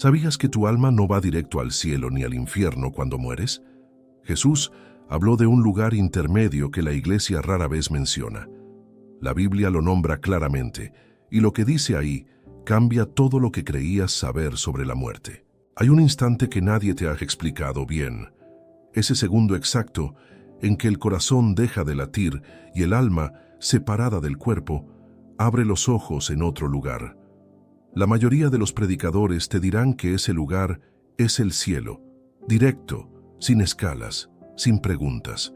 ¿Sabías que tu alma no va directo al cielo ni al infierno cuando mueres? Jesús habló de un lugar intermedio que la Iglesia rara vez menciona. La Biblia lo nombra claramente, y lo que dice ahí cambia todo lo que creías saber sobre la muerte. Hay un instante que nadie te ha explicado bien. Ese segundo exacto en que el corazón deja de latir y el alma, separada del cuerpo, abre los ojos en otro lugar. La mayoría de los predicadores te dirán que ese lugar es el cielo, directo, sin escalas, sin preguntas.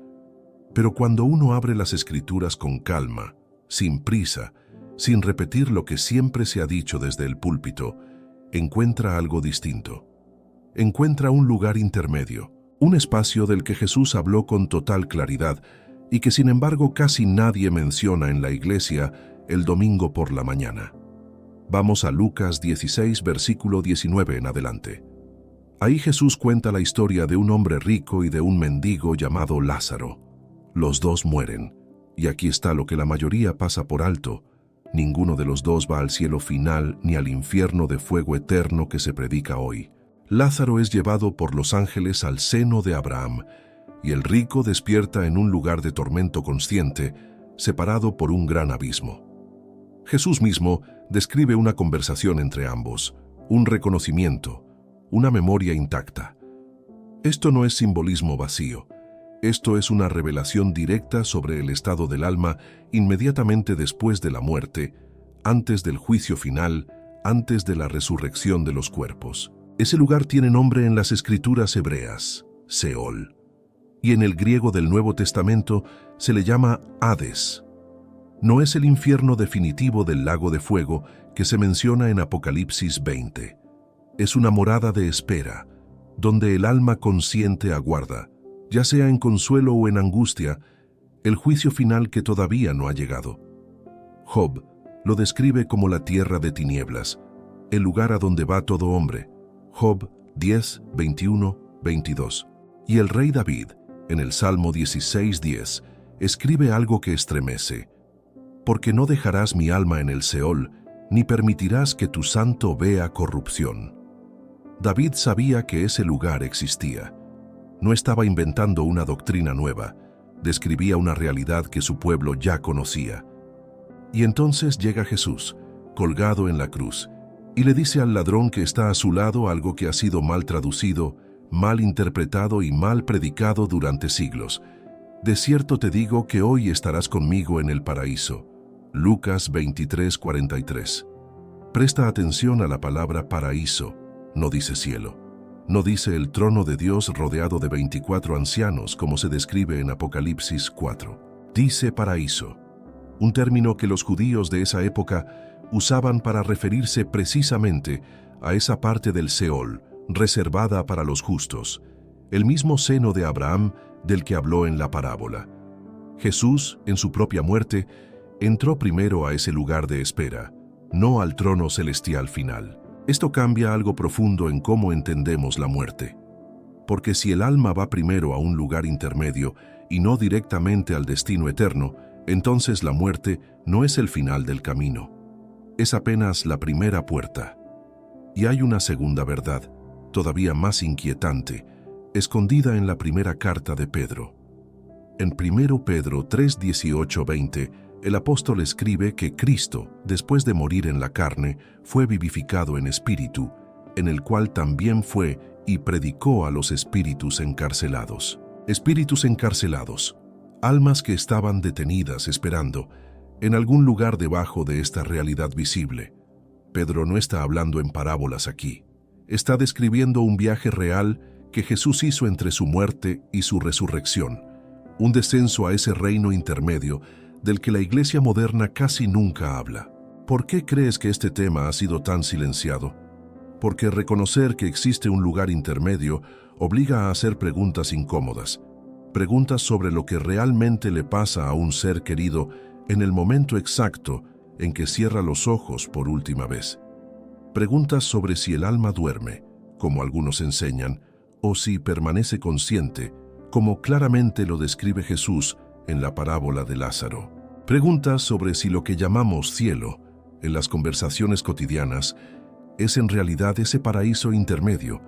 Pero cuando uno abre las Escrituras con calma, sin prisa, sin repetir lo que siempre se ha dicho desde el púlpito, encuentra algo distinto. Encuentra un lugar intermedio, un espacio del que Jesús habló con total claridad y que sin embargo casi nadie menciona en la iglesia el domingo por la mañana. Vamos a Lucas 16, versículo 19 en adelante. Ahí Jesús cuenta la historia de un hombre rico y de un mendigo llamado Lázaro. Los dos mueren, y aquí está lo que la mayoría pasa por alto. Ninguno de los dos va al cielo final ni al infierno de fuego eterno que se predica hoy. Lázaro es llevado por los ángeles al seno de Abraham, y el rico despierta en un lugar de tormento consciente, separado por un gran abismo. Jesús mismo describe una conversación entre ambos, un reconocimiento, una memoria intacta. Esto no es simbolismo vacío. Esto es una revelación directa sobre el estado del alma inmediatamente después de la muerte, antes del juicio final, antes de la resurrección de los cuerpos. Ese lugar tiene nombre en las escrituras hebreas, Seol, y en el griego del Nuevo Testamento se le llama Hades. No es el infierno definitivo del lago de fuego que se menciona en Apocalipsis 20. Es una morada de espera, donde el alma consciente aguarda, ya sea en consuelo o en angustia, el juicio final que todavía no ha llegado. Job lo describe como la tierra de tinieblas, el lugar a donde va todo hombre. Job 10, 21, 22. Y el rey David, en el Salmo 16:10, escribe algo que estremece: porque no dejarás mi alma en el Seol, ni permitirás que tu santo vea corrupción. David sabía que ese lugar existía. No estaba inventando una doctrina nueva, describía una realidad que su pueblo ya conocía. Y entonces llega Jesús, colgado en la cruz, y le dice al ladrón que está a su lado algo que ha sido mal traducido, mal interpretado y mal predicado durante siglos. De cierto te digo que hoy estarás conmigo en el paraíso. Lucas 23:43. Presta atención a la palabra paraíso. No dice cielo. No dice el trono de Dios rodeado de 24 ancianos como se describe en Apocalipsis 4. Dice paraíso, un término que los judíos de esa época usaban para referirse precisamente a esa parte del Seol, reservada para los justos, el mismo seno de Abraham del que habló en la parábola. Jesús, en su propia muerte, entró primero a ese lugar de espera, no al trono celestial final. Esto cambia algo profundo en cómo entendemos la muerte. Porque si el alma va primero a un lugar intermedio y no directamente al destino eterno, entonces la muerte no es el final del camino. Es apenas la primera puerta. Y hay una segunda verdad, todavía más inquietante, escondida en la primera carta de Pedro. En 1 Pedro 3, 18, 20, el apóstol escribe que Cristo, después de morir en la carne, fue vivificado en espíritu, en el cual también fue y predicó a los espíritus encarcelados. Espíritus encarcelados, almas que estaban detenidas esperando, en algún lugar debajo de esta realidad visible. Pedro no está hablando en parábolas aquí. Está describiendo un viaje real que Jesús hizo entre su muerte y su resurrección, un descenso a ese reino intermedio del que la iglesia moderna casi nunca habla. ¿Por qué crees que este tema ha sido tan silenciado? Porque reconocer que existe un lugar intermedio obliga a hacer preguntas incómodas, preguntas sobre lo que realmente le pasa a un ser querido en el momento exacto en que cierra los ojos por última vez. Preguntas sobre si el alma duerme, como algunos enseñan, o si permanece consciente, como claramente lo describe Jesús en la parábola de Lázaro. Preguntas sobre si lo que llamamos cielo, en las conversaciones cotidianas, es en realidad ese paraíso intermedio,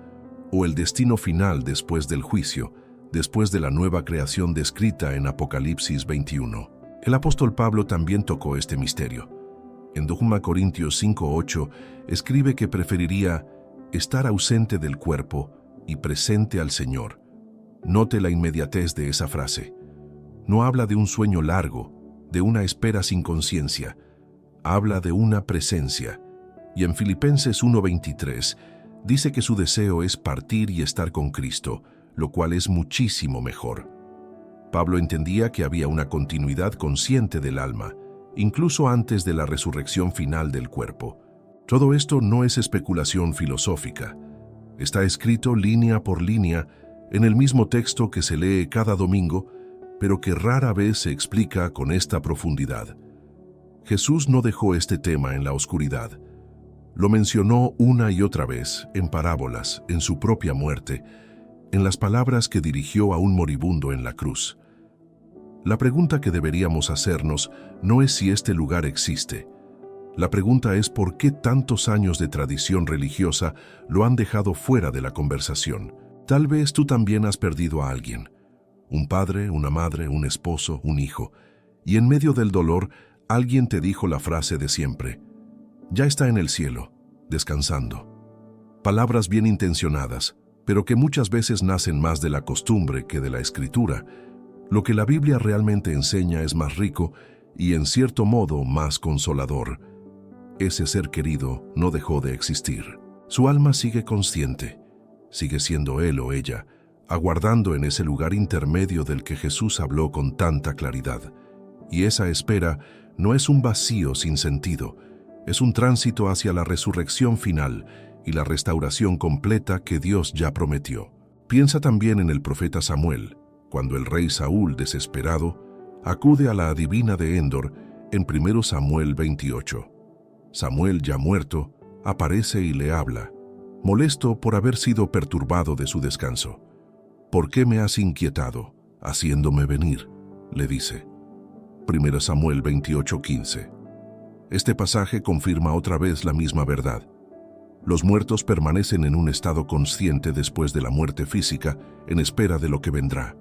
o el destino final después del juicio, después de la nueva creación descrita en Apocalipsis 21. El apóstol Pablo también tocó este misterio. En 2 Corintios 5:8 escribe que preferiría estar ausente del cuerpo y presente al Señor. Note la inmediatez de esa frase. No habla de un sueño largo, de una espera sin conciencia. Habla de una presencia. Y en Filipenses 1:23 dice que su deseo es partir y estar con Cristo, lo cual es muchísimo mejor. Pablo entendía que había una continuidad consciente del alma, incluso antes de la resurrección final del cuerpo. Todo esto no es especulación filosófica. Está escrito línea por línea en el mismo texto que se lee cada domingo, pero que rara vez se explica con esta profundidad. Jesús no dejó este tema en la oscuridad. Lo mencionó una y otra vez, en parábolas, en su propia muerte, en las palabras que dirigió a un moribundo en la cruz. La pregunta que deberíamos hacernos no es si este lugar existe. La pregunta es por qué tantos años de tradición religiosa lo han dejado fuera de la conversación. Tal vez tú también has perdido a alguien, un padre, una madre, un esposo, un hijo, y en medio del dolor alguien te dijo la frase de siempre: ya está en el cielo, descansando. Palabras bien intencionadas, pero que muchas veces nacen más de la costumbre que de la escritura. Lo que la Biblia realmente enseña es más rico y, en cierto modo, más consolador. Ese ser querido no dejó de existir. Su alma sigue consciente, sigue siendo él o ella, aguardando en ese lugar intermedio del que Jesús habló con tanta claridad. Y esa espera no es un vacío sin sentido, es un tránsito hacia la resurrección final y la restauración completa que Dios ya prometió. Piensa también en el profeta Samuel, cuando el rey Saúl, desesperado, acude a la adivina de Endor en 1 Samuel 28. Samuel, ya muerto, aparece y le habla, molesto por haber sido perturbado de su descanso. ¿Por qué me has inquietado, haciéndome venir?, le dice. 1 Samuel 28:15. Este pasaje confirma otra vez la misma verdad. Los muertos permanecen en un estado consciente después de la muerte física, en espera de lo que vendrá.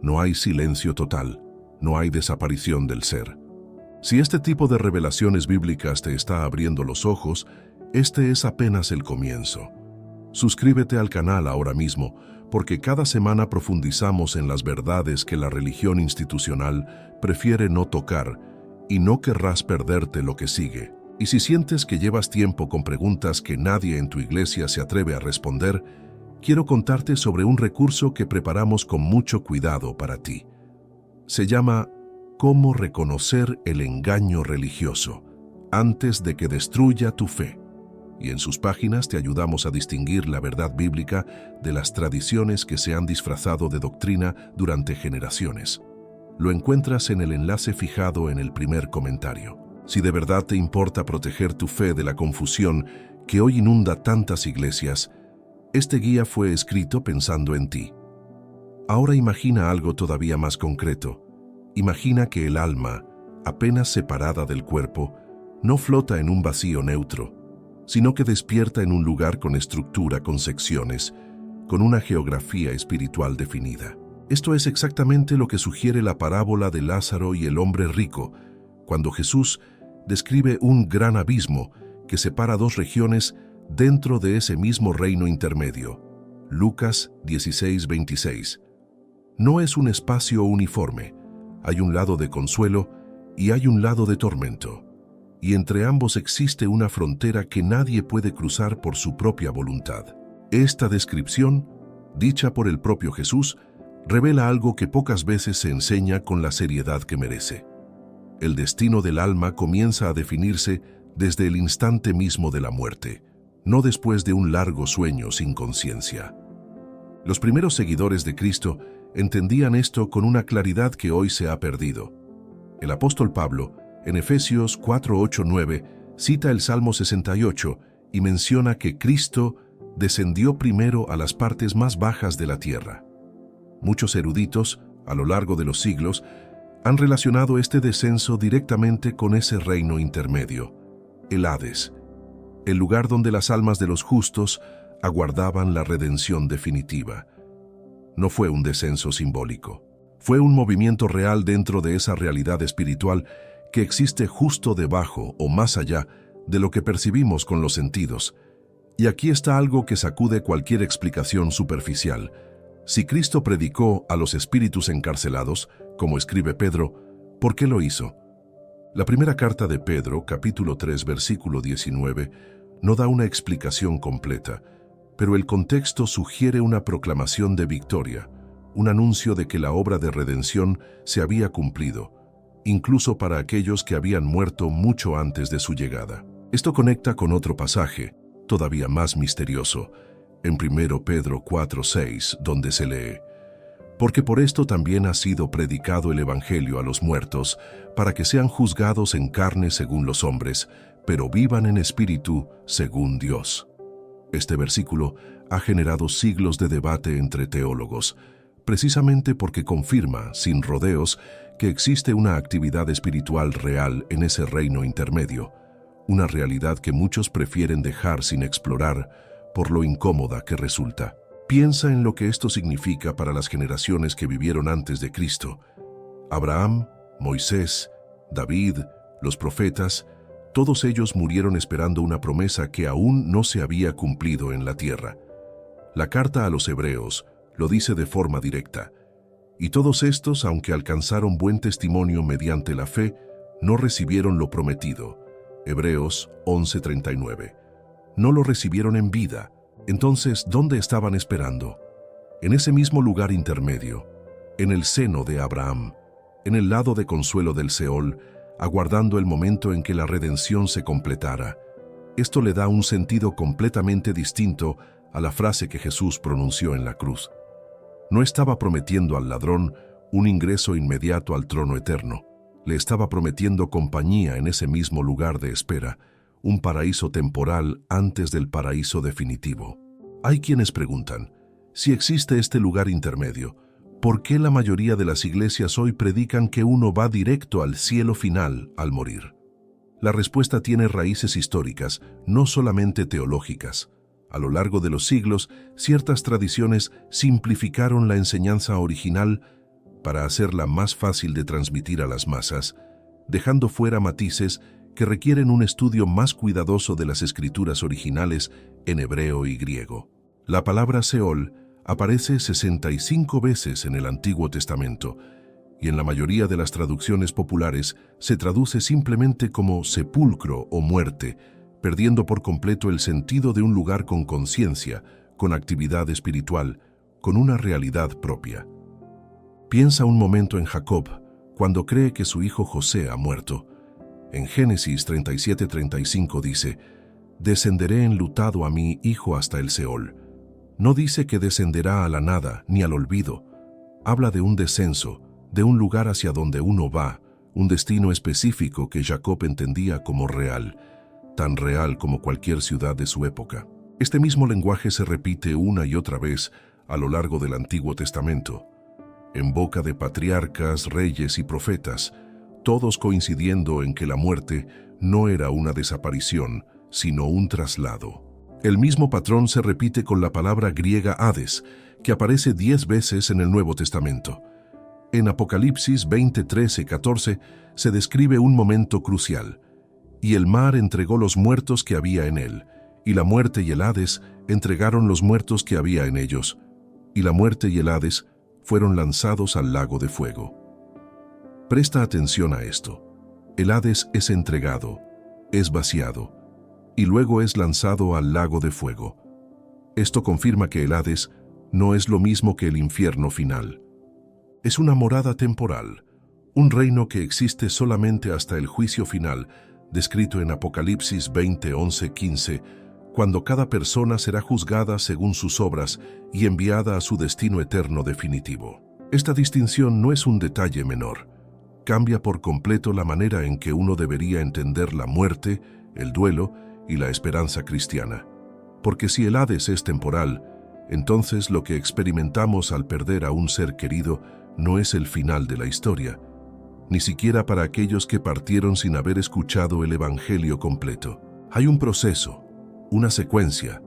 No hay silencio total, no hay desaparición del ser. Si este tipo de revelaciones bíblicas te está abriendo los ojos, este es apenas el comienzo. Suscríbete al canal ahora mismo, porque cada semana profundizamos en las verdades que la religión institucional prefiere no tocar, y no querrás perderte lo que sigue. Y si sientes que llevas tiempo con preguntas que nadie en tu iglesia se atreve a responder, quiero contarte sobre un recurso que preparamos con mucho cuidado para ti. Se llama Cómo reconocer el engaño religioso antes de que destruya tu fe. Y en sus páginas te ayudamos a distinguir la verdad bíblica de las tradiciones que se han disfrazado de doctrina durante generaciones. Lo encuentras en el enlace fijado en el primer comentario. Si de verdad te importa proteger tu fe de la confusión que hoy inunda tantas iglesias, este guía fue escrito pensando en ti. Ahora imagina algo todavía más concreto. Imagina que el alma, apenas separada del cuerpo, no flota en un vacío neutro, sino que despierta en un lugar con estructura, con secciones, con una geografía espiritual definida. Esto es exactamente lo que sugiere la parábola de Lázaro y el hombre rico, cuando Jesús describe un gran abismo que separa dos regiones dentro de ese mismo reino intermedio. Lucas 16:26. No es un espacio uniforme. Hay un lado de consuelo y hay un lado de tormento. Y entre ambos existe una frontera que nadie puede cruzar por su propia voluntad. Esta descripción, dicha por el propio Jesús, revela algo que pocas veces se enseña con la seriedad que merece. El destino del alma comienza a definirse desde el instante mismo de la muerte, no después de un largo sueño sin conciencia. Los primeros seguidores de Cristo entendían esto con una claridad que hoy se ha perdido. El apóstol Pablo, en Efesios 4:8-9, cita el Salmo 68 y menciona que Cristo descendió primero a las partes más bajas de la tierra. Muchos eruditos, a lo largo de los siglos, han relacionado este descenso directamente con ese reino intermedio, el Hades. el lugar donde las almas de los justos aguardaban la redención definitiva. No fue un descenso simbólico, fue un movimiento real dentro de esa realidad espiritual que existe justo debajo o más allá de lo que percibimos con los sentidos. Y aquí está algo que sacude cualquier explicación superficial. Si Cristo predicó a los espíritus encarcelados, como escribe Pedro, ¿por qué lo hizo? La primera carta de Pedro, capítulo 3, versículo 19, no da una explicación completa, pero el contexto sugiere una proclamación de victoria, un anuncio de que la obra de redención se había cumplido, incluso para aquellos que habían muerto mucho antes de su llegada. Esto conecta con otro pasaje, todavía más misterioso, en 1 Pedro 4:6, donde se lee: porque por esto también ha sido predicado el Evangelio a los muertos, para que sean juzgados en carne según los hombres, pero vivan en espíritu según Dios. Este versículo ha generado siglos de debate entre teólogos, precisamente porque confirma, sin rodeos, que existe una actividad espiritual real en ese reino intermedio, una realidad que muchos prefieren dejar sin explorar por lo incómoda que resulta. Piensa en lo que esto significa para las generaciones que vivieron antes de Cristo. Abraham, Moisés, David, los profetas, todos ellos murieron esperando una promesa que aún no se había cumplido en la tierra. La carta a los Hebreos lo dice de forma directa. Y todos estos, aunque alcanzaron buen testimonio mediante la fe, no recibieron lo prometido. Hebreos 11:39. No lo recibieron en vida. Entonces, ¿dónde estaban esperando? En ese mismo lugar intermedio, en el seno de Abraham, en el lado de consuelo del Seol, aguardando el momento en que la redención se completara. Esto le da un sentido completamente distinto a la frase que Jesús pronunció en la cruz. No estaba prometiendo al ladrón un ingreso inmediato al trono eterno. Le estaba prometiendo compañía en ese mismo lugar de espera, un paraíso temporal antes del paraíso definitivo. Hay quienes preguntan, si existe este lugar intermedio, ¿por qué la mayoría de las iglesias hoy predican que uno va directo al cielo final al morir? La respuesta tiene raíces históricas, no solamente teológicas. A lo largo de los siglos, ciertas tradiciones simplificaron la enseñanza original para hacerla más fácil de transmitir a las masas, dejando fuera matices que requieren un estudio más cuidadoso de las escrituras originales en hebreo y griego. La palabra Seol aparece 65 veces en el Antiguo Testamento, y en la mayoría de las traducciones populares se traduce simplemente como sepulcro o muerte, perdiendo por completo el sentido de un lugar con conciencia, con actividad espiritual, con una realidad propia. Piensa un momento en Jacob, cuando cree que su hijo José ha muerto. En Génesis 37:35 dice: «Descenderé enlutado a mi hijo hasta el Seol». No dice que descenderá a la nada ni al olvido. Habla de un descenso, de un lugar hacia donde uno va, un destino específico que Jacob entendía como real, tan real como cualquier ciudad de su época. Este mismo lenguaje se repite una y otra vez a lo largo del Antiguo Testamento, en boca de patriarcas, reyes y profetas, todos coincidiendo en que la muerte no era una desaparición, sino un traslado. El mismo patrón se repite con la palabra griega Hades, que aparece 10 veces en el Nuevo Testamento. En Apocalipsis 20:13-14 se describe un momento crucial. «Y el mar entregó los muertos que había en él, y la muerte y el Hades entregaron los muertos que había en ellos, y la muerte y el Hades fueron lanzados al lago de fuego». Presta atención a esto. El Hades es entregado, es vaciado, y luego es lanzado al lago de fuego. Esto confirma que el Hades no es lo mismo que el infierno final. Es una morada temporal, un reino que existe solamente hasta el juicio final, descrito en Apocalipsis 20:11-15, cuando cada persona será juzgada según sus obras y enviada a su destino eterno definitivo. Esta distinción no es un detalle menor. Cambia por completo la manera en que uno debería entender la muerte, el duelo y la esperanza cristiana. Porque si el Hades es temporal, entonces lo que experimentamos al perder a un ser querido no es el final de la historia, ni siquiera para aquellos que partieron sin haber escuchado el Evangelio completo. Hay un proceso, una secuencia,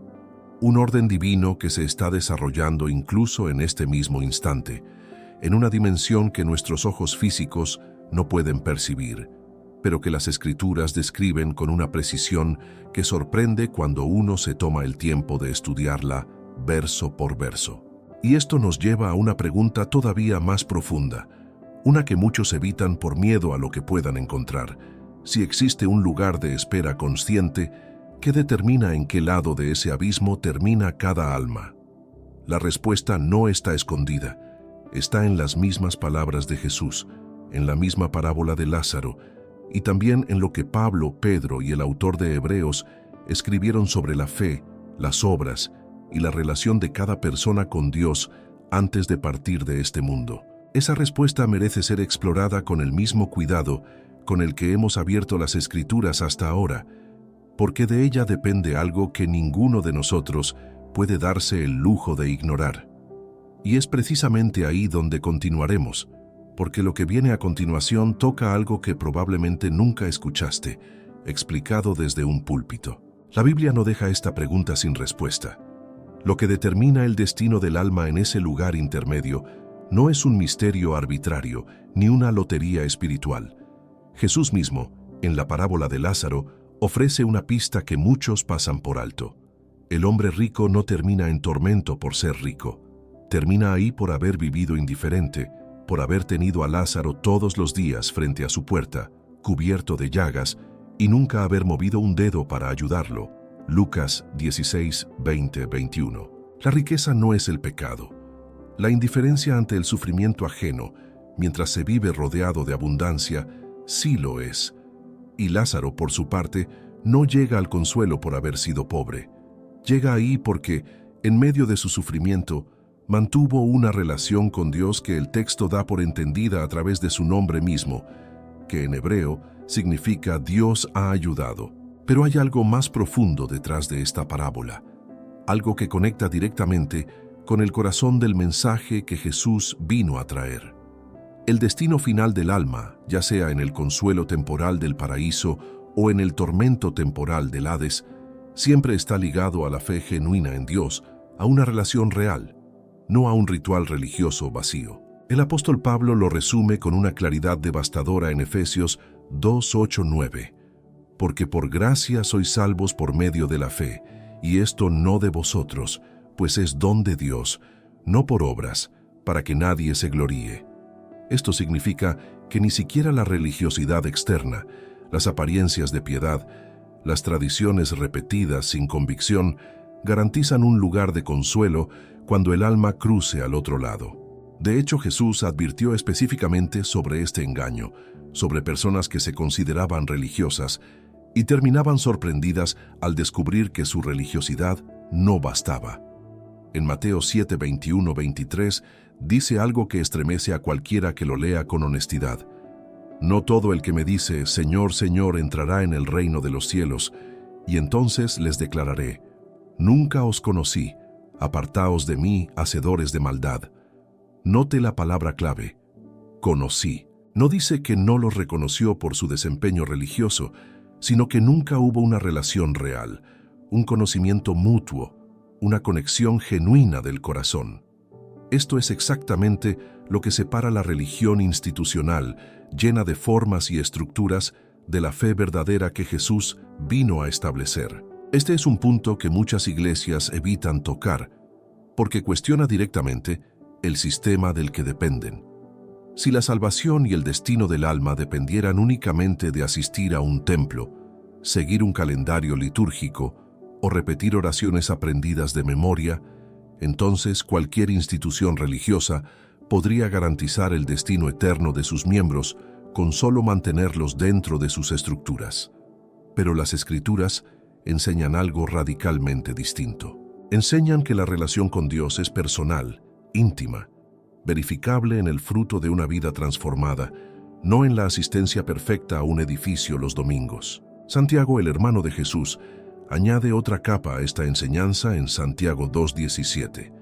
un orden divino que se está desarrollando incluso en este mismo instante, en una dimensión que nuestros ojos físicos no pueden percibir, pero que las Escrituras describen con una precisión que sorprende cuando uno se toma el tiempo de estudiarla verso por verso. Y esto nos lleva a una pregunta todavía más profunda, una que muchos evitan por miedo a lo que puedan encontrar: si existe un lugar de espera consciente que determina en qué lado de ese abismo termina cada alma. La respuesta no está escondida, está en las mismas palabras de Jesús, en la misma parábola de Lázaro, y también en lo que Pablo, Pedro y el autor de Hebreos escribieron sobre la fe, las obras y la relación de cada persona con Dios antes de partir de este mundo. Esa respuesta merece ser explorada con el mismo cuidado con el que hemos abierto las Escrituras hasta ahora, porque de ella depende algo que ninguno de nosotros puede darse el lujo de ignorar. Y es precisamente ahí donde continuaremos, porque lo que viene a continuación toca algo que probablemente nunca escuchaste, explicado desde un púlpito. La Biblia no deja esta pregunta sin respuesta. Lo que determina el destino del alma en ese lugar intermedio no es un misterio arbitrario ni una lotería espiritual. Jesús mismo, en la parábola de Lázaro, ofrece una pista que muchos pasan por alto. El hombre rico no termina en tormento por ser rico. Termina ahí por haber vivido indiferente, por haber tenido a Lázaro todos los días frente a su puerta, cubierto de llagas, y nunca haber movido un dedo para ayudarlo. Lucas 16, 20, 21. La riqueza no es el pecado. La indiferencia ante el sufrimiento ajeno, mientras se vive rodeado de abundancia, sí lo es. Y Lázaro, por su parte, no llega al consuelo por haber sido pobre. Llega ahí porque, en medio de su sufrimiento, mantuvo una relación con Dios que el texto da por entendida a través de su nombre mismo, que en hebreo significa Dios ha ayudado. Pero hay algo más profundo detrás de esta parábola, algo que conecta directamente con el corazón del mensaje que Jesús vino a traer. El destino final del alma, ya sea en el consuelo temporal del paraíso o en el tormento temporal del Hades, siempre está ligado a la fe genuina en Dios, a una relación real, no a un ritual religioso vacío. El apóstol Pablo lo resume con una claridad devastadora en Efesios 2, 8, 9. Porque por gracia sois salvos por medio de la fe, y esto no de vosotros, pues es don de Dios, no por obras, para que nadie se gloríe. Esto significa que ni siquiera la religiosidad externa, las apariencias de piedad, las tradiciones repetidas sin convicción, garantizan un lugar de consuelo cuando el alma cruce al otro lado. De hecho, Jesús advirtió específicamente sobre este engaño, sobre personas que se consideraban religiosas y terminaban sorprendidas al descubrir que su religiosidad no bastaba. En Mateo 7, 21, 23, dice algo que estremece a cualquiera que lo lea con honestidad. No todo el que me dice, Señor, Señor, entrará en el reino de los cielos, y entonces les declararé, nunca os conocí, apartaos de mí, hacedores de maldad. Note la palabra clave, conocí. No dice que no los reconoció por su desempeño religioso, sino que nunca hubo una relación real, un conocimiento mutuo, una conexión genuina del corazón. Esto es exactamente lo que separa la religión institucional, llena de formas y estructuras, de la fe verdadera que Jesús vino a establecer. Este es un punto que muchas iglesias evitan tocar, porque cuestiona directamente el sistema del que dependen. Si la salvación y el destino del alma dependieran únicamente de asistir a un templo, seguir un calendario litúrgico o repetir oraciones aprendidas de memoria, entonces cualquier institución religiosa podría garantizar el destino eterno de sus miembros con solo mantenerlos dentro de sus estructuras. Pero las Escrituras enseñan algo radicalmente distinto. Enseñan que la relación con Dios es personal, íntima, verificable en el fruto de una vida transformada, no en la asistencia perfecta a un edificio los domingos. Santiago, el hermano de Jesús, añade otra capa a esta enseñanza en Santiago 2:17.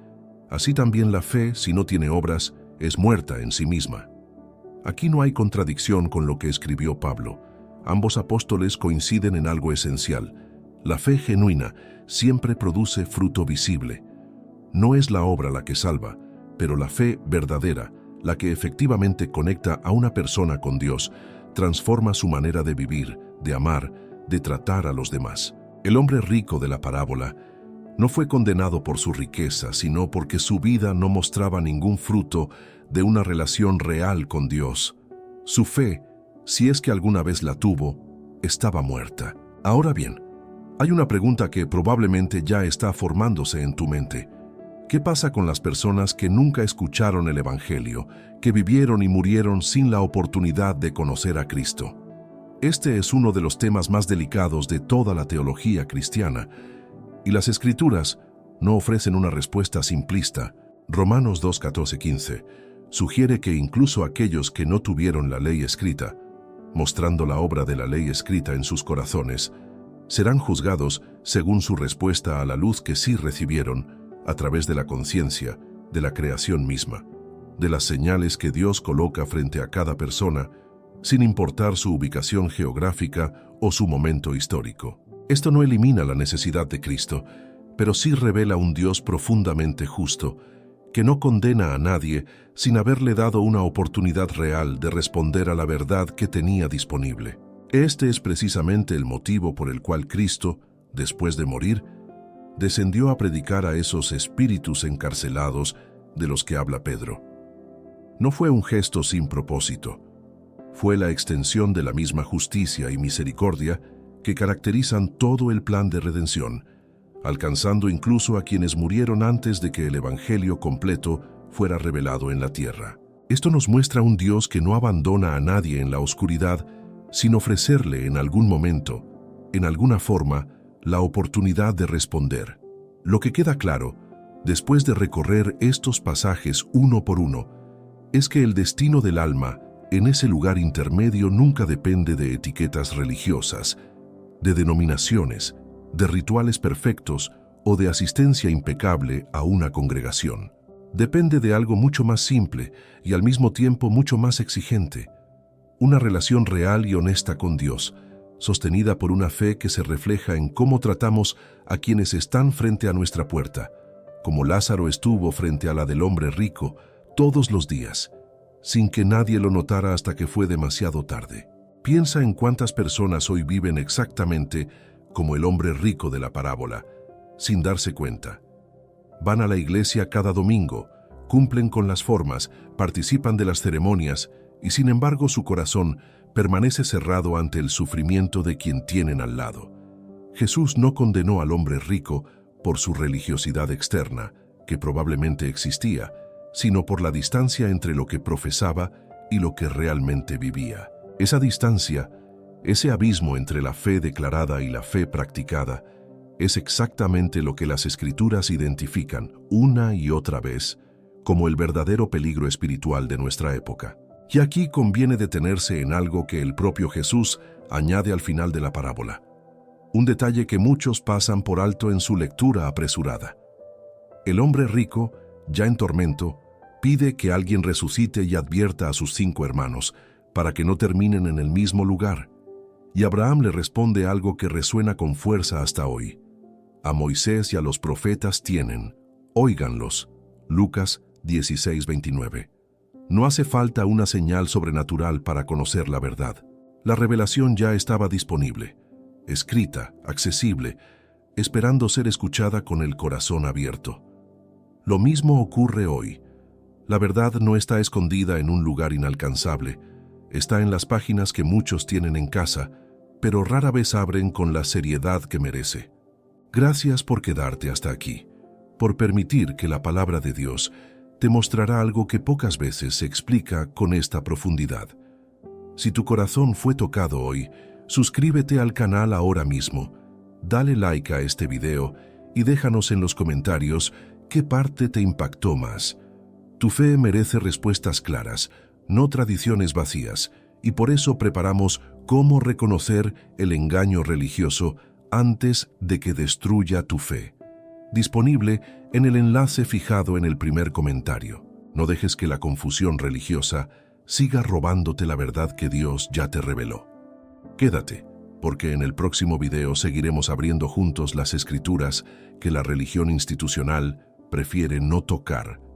Así también la fe, si no tiene obras, es muerta en sí misma. Aquí no hay contradicción con lo que escribió Pablo. Ambos apóstoles coinciden en algo esencial. La fe genuina siempre produce fruto visible. No es la obra la que salva, pero la fe verdadera, la que efectivamente conecta a una persona con Dios, transforma su manera de vivir, de amar, de tratar a los demás. El hombre rico de la parábola no fue condenado por su riqueza, sino porque su vida no mostraba ningún fruto de una relación real con Dios. Su fe, si es que alguna vez la tuvo, estaba muerta. Ahora bien, hay una pregunta que probablemente ya está formándose en tu mente. ¿Qué pasa con las personas que nunca escucharon el Evangelio, que vivieron y murieron sin la oportunidad de conocer a Cristo? Este es uno de los temas más delicados de toda la teología cristiana, y las Escrituras no ofrecen una respuesta simplista. Romanos 2, 14, 15 sugiere que incluso aquellos que no tuvieron la ley escrita, mostrando la obra de la ley escrita en sus corazones, serán juzgados según su respuesta a la luz que sí recibieron a través de la conciencia, de la creación misma, de las señales que Dios coloca frente a cada persona, sin importar su ubicación geográfica o su momento histórico. Esto no elimina la necesidad de Cristo, pero sí revela un Dios profundamente justo, que no condena a nadie sin haberle dado una oportunidad real de responder a la verdad que tenía disponible. Este es precisamente el motivo por el cual Cristo, después de morir, descendió a predicar a esos espíritus encarcelados de los que habla Pedro. No fue un gesto sin propósito, fue la extensión de la misma justicia y misericordia que caracterizan todo el plan de redención, alcanzando incluso a quienes murieron antes de que el Evangelio completo fuera revelado en la tierra. Esto nos muestra un Dios que no abandona a nadie en la oscuridad sin ofrecerle en algún momento, en alguna forma, la oportunidad de responder. Lo que queda claro, después de recorrer estos pasajes uno por uno, es que el destino del alma en ese lugar intermedio nunca depende de etiquetas religiosas, de denominaciones, de rituales perfectos o de asistencia impecable a una congregación. Depende de algo mucho más simple y al mismo tiempo mucho más exigente, una relación real y honesta con Dios, sostenida por una fe que se refleja en cómo tratamos a quienes están frente a nuestra puerta, como Lázaro estuvo frente a la del hombre rico todos los días, sin que nadie lo notara hasta que fue demasiado tarde. Piensa en cuántas personas hoy viven exactamente como el hombre rico de la parábola, sin darse cuenta. Van a la iglesia cada domingo, cumplen con las formas, participan de las ceremonias y sin embargo su corazón permanece cerrado ante el sufrimiento de quien tienen al lado. Jesús no condenó al hombre rico por su religiosidad externa, que probablemente existía, sino por la distancia entre lo que profesaba y lo que realmente vivía. Esa distancia, ese abismo entre la fe declarada y la fe practicada, es exactamente lo que las Escrituras identifican una y otra vez como el verdadero peligro espiritual de nuestra época. Y aquí conviene detenerse en algo que el propio Jesús añade al final de la parábola, un detalle que muchos pasan por alto en su lectura apresurada. El hombre rico, ya en tormento, pide que alguien resucite y advierta a sus 5 hermanos, para que no terminen en el mismo lugar. Y Abraham le responde algo que resuena con fuerza hasta hoy. A Moisés y a los profetas tienen, óiganlos. Lucas 16:29. No hace falta una señal sobrenatural para conocer la verdad. La revelación ya estaba disponible, escrita, accesible, esperando ser escuchada con el corazón abierto. Lo mismo ocurre hoy. La verdad no está escondida en un lugar inalcanzable, está en las páginas que muchos tienen en casa, pero rara vez abren con la seriedad que merece. Gracias por quedarte hasta aquí, por permitir que la palabra de Dios te mostrará algo que pocas veces se explica con esta profundidad. Si tu corazón fue tocado hoy, suscríbete al canal ahora mismo, dale like a este video y déjanos en los comentarios qué parte te impactó más. Tu fe merece respuestas claras, no tradiciones vacías, y por eso preparamos cómo reconocer el engaño religioso antes de que destruya tu fe. Disponible en el enlace fijado en el primer comentario. No dejes que la confusión religiosa siga robándote la verdad que Dios ya te reveló. Quédate, porque en el próximo video seguiremos abriendo juntos las escrituras que la religión institucional prefiere no tocar.